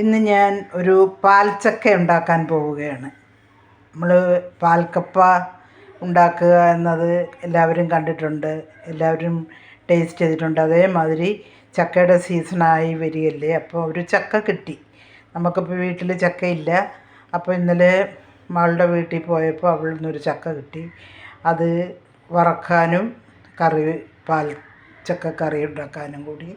ഇന്ന് ഞാൻ ഒരു പാൽച്ചക്ക ഉണ്ടാക്കാൻ പോവുകയാണ്. നമ്മൾ പാൽക്കപ്പ ഉണ്ടാക്കുക എന്നത് എല്ലാവരും കണ്ടിട്ടുണ്ട്, എല്ലാവരും ടേസ്റ്റ് ചെയ്തിട്ടുണ്ട്. അതേമാതിരി ചക്കയുടെ സീസണായി വരികയല്ലേ, അപ്പോൾ ഒരു ചക്ക കിട്ടി. നമുക്കിപ്പോൾ വീട്ടിൽ ചക്കയില്ല. അപ്പോൾ ഇന്നലെ മകളുടെ വീട്ടിൽ പോയപ്പോൾ അവളിൽ നിന്നൊരു ചക്ക കിട്ടി. അത് വറക്കാനും പാൽ ചക്ക കറി ഉണ്ടാക്കാനും കൂടി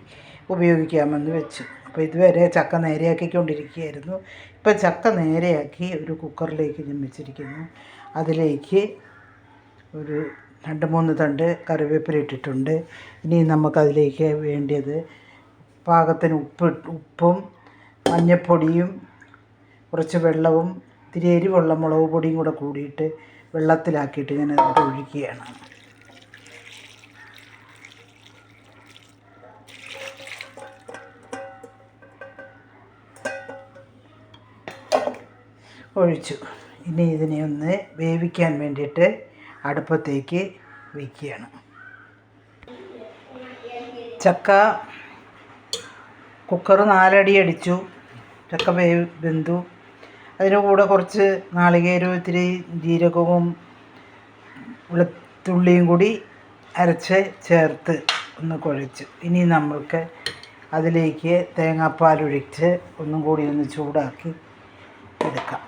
ഉപയോഗിക്കാമെന്ന് വെച്ചു. അപ്പോൾ ഇതുവരെ ചക്ക നേരെയാക്കിക്കൊണ്ടിരിക്കുകയായിരുന്നു. ഇപ്പോൾ ചക്ക നേരെയാക്കി ഒരു കുക്കറിലേക്ക് ഞാൻ വെച്ചിരിക്കുന്നു. അതിലേക്ക് ഒരു 2-3 തണ്ട് കറിവേപ്പില ഇട്ടിട്ടുണ്ട്. ഇനി നമുക്കതിലേക്ക് വേണ്ടിയത് പാകത്തിന് ഉപ്പും മഞ്ഞൾപ്പൊടിയും കുറച്ച് വെള്ളവും ഇത്തിരി എരിവുള്ള മുളക് പൊടിയും കൂടെ കൂടിയിട്ട് വെള്ളത്തിലാക്കിയിട്ട് ഞാൻ അതിട്ട് ഒഴിക്കുകയാണ്. ഒഴിച്ചു. ഇനി ഇതിനെ ഒന്ന് വേവിക്കാൻ വേണ്ടിയിട്ട് അടുപ്പത്തേക്ക് വയ്ക്കുകയാണ്. ചക്ക കുക്കർ 4 അടി അടിച്ചു. ചക്ക വെന്തു. അതിന് കൂടെ കുറച്ച് നാളികേരവും ഇത്തിരി ജീരകവും വെളുത്തുള്ളിയും കൂടി അരച്ച് ചേർത്ത് ഒന്ന് കുഴച്ചു. ഇനി നമ്മൾക്ക് അതിലേക്ക് തേങ്ങാപ്പാലൊഴിച്ച് ഒന്നും കൂടി ഒന്ന് ചൂടാക്കി എടുക്കാം.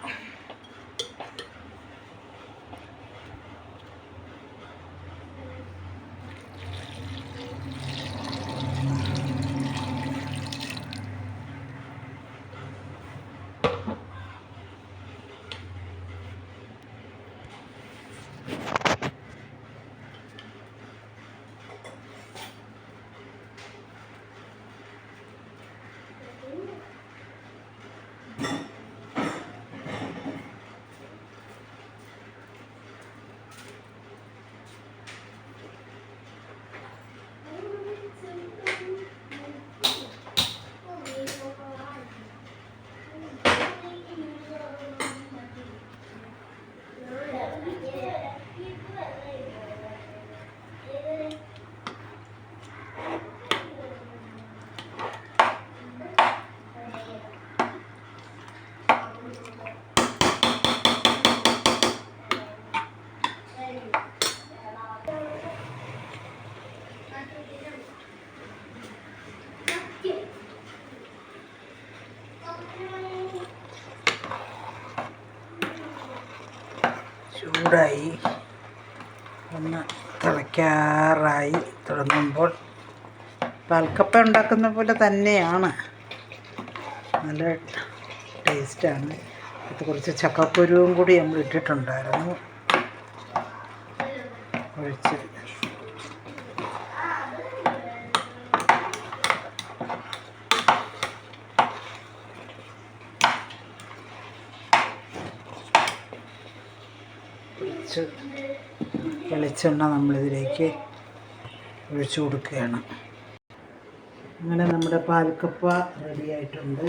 ചൂടായി ഒന്ന് തിളയ്ക്കാറായി തുടങ്ങുമ്പോൾ പാൽക്കപ്പ ഉണ്ടാക്കുന്ന പോലെ തന്നെയാണ്, നല്ല ടേസ്റ്റാണ്. ഇത് കുറച്ച് ചക്കക്കുരുവും കൂടി നമ്മൾ ഇട്ടിട്ടുണ്ടായിരുന്നു. ഒഴിച്ച് വെളിച്ചെണ്ണ നമ്മളിതിലേക്ക് ഒഴിച്ചു കൊടുക്കുകയാണ്. അങ്ങനെ നമ്മുടെ പാൽക്കപ്പ റെഡിയായിട്ടുണ്ട്.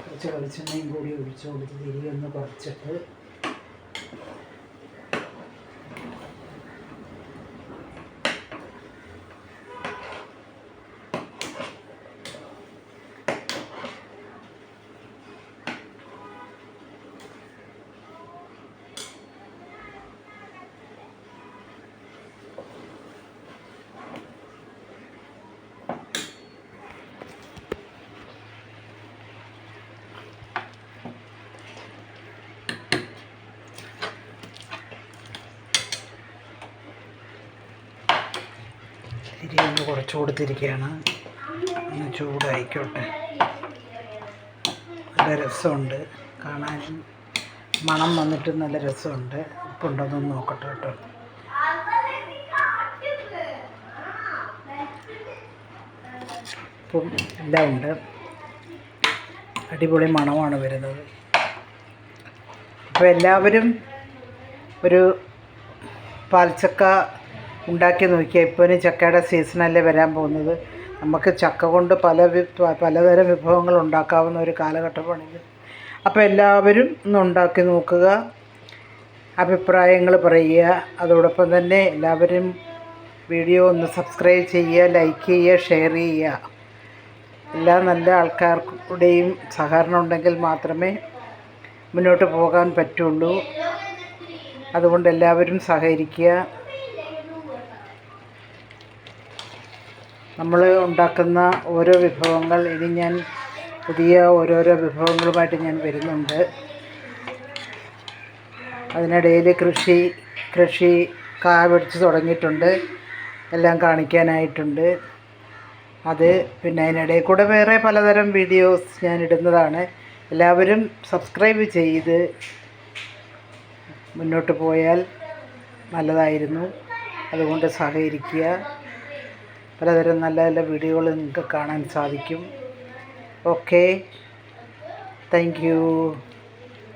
കുറച്ച് വെളിച്ചെണ്ണയും കൂടി ഒഴിച്ചു കൊടുത്ത് തിരിയൊന്ന് കുറച്ചിട്ട് തിരിയൊന്ന് കുറച്ച് കൊടുത്തിരിക്കുകയാണ്. ഒന്ന് ചൂടായിക്കോട്ടെ. നല്ല രസമുണ്ട് കാണാനും, മണം വന്നിട്ട് നല്ല രസമുണ്ട്. ഉപ്പുണ്ടോയെന്നൊന്ന് നോക്കട്ടെ കേട്ടോ. ഉപ്പും എല്ലാം ഉണ്ട്. അടിപൊളി മണമാണ് വരുന്നത്. അപ്പോൾ എല്ലാവരും ഒരു പാൽച്ചക്ക ഉണ്ടാക്കി നോക്കിയാൽ. ഇപ്പോൾ ചക്കയുടെ സീസണല്ലേ വരാൻ പോകുന്നത്. നമുക്ക് ചക്ക കൊണ്ട് പലതരം വിഭവങ്ങൾ ഉണ്ടാക്കാവുന്ന ഒരു കാലഘട്ടമാണിത്. അപ്പോൾ എല്ലാവരും ഒന്ന് ഉണ്ടാക്കി നോക്കുക, അഭിപ്രായങ്ങൾ പറയുക. അതോടൊപ്പം തന്നെ എല്ലാവരും വീഡിയോ ഒന്ന് സബ്സ്ക്രൈബ് ചെയ്യുക, ലൈക്ക് ചെയ്യുക, ഷെയർ ചെയ്യുക. എല്ലാ നല്ല ആൾക്കാരുടെയും സഹകരണം ഉണ്ടെങ്കിൽ മാത്രമേ മുന്നോട്ട് പോകാൻ പറ്റുള്ളൂ. അതുകൊണ്ട് എല്ലാവരും സഹകരിക്കുക. നമ്മൾ ഉണ്ടാക്കുന്ന ഓരോ വിഭവങ്ങൾ ഇനി ഞാൻ പുതിയ ഓരോരോ വിഭവങ്ങളുമായിട്ട് ഞാൻ വരുന്നുണ്ട്. അതിനിടയിൽ കൃഷി കാ പിടിച്ച് തുടങ്ങിയിട്ടുണ്ട്, എല്ലാം കാണിക്കാനായിട്ടുണ്ട്. അത് പിന്നെ അതിനിടയിൽ കൂടെ വേറെ പലതരം വീഡിയോസ് ഞാൻ ഇടുന്നതാണ്. എല്ലാവരും സബ്സ്ക്രൈബ് ചെയ്ത് മുന്നോട്ട് പോയാൽ നല്ലതായിരുന്നു. അതുകൊണ്ട് സഹകരിക്കുക. പലതരം നല്ല നല്ല വീഡിയോകൾ നിങ്ങൾക്ക് കാണാൻ സാധിക്കും. Okay, thank you.